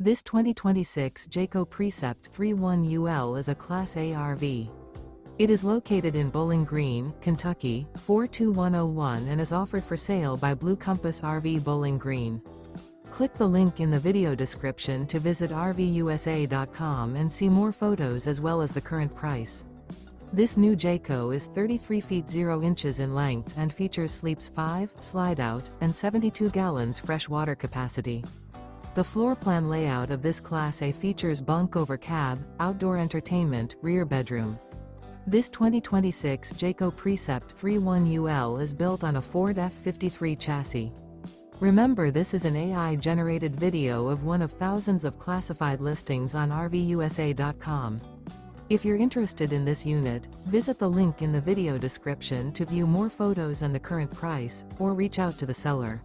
This 2026 Jayco Precept 31UL is a Class A RV. It is located in Bowling Green, Kentucky, 42101 and is offered for sale by Blue Compass RV Bowling Green. Click the link in the video description to visit RVUSA.com and see more photos as well as the current price. This new Jayco is 33 feet 0 inches in length and features sleeps 5, Slideout, and 72 gallons fresh water capacity. The floor plan layout of this Class A features bunk over cab, outdoor entertainment, rear bedroom. This 2026 Jayco Precept 31UL is built on a Ford F53 chassis. Remember, this is an AI-generated video of one of thousands of classified listings on RVUSA.com. If you're interested in this unit, visit the link in the video description to view more photos and the current price, or reach out to the seller.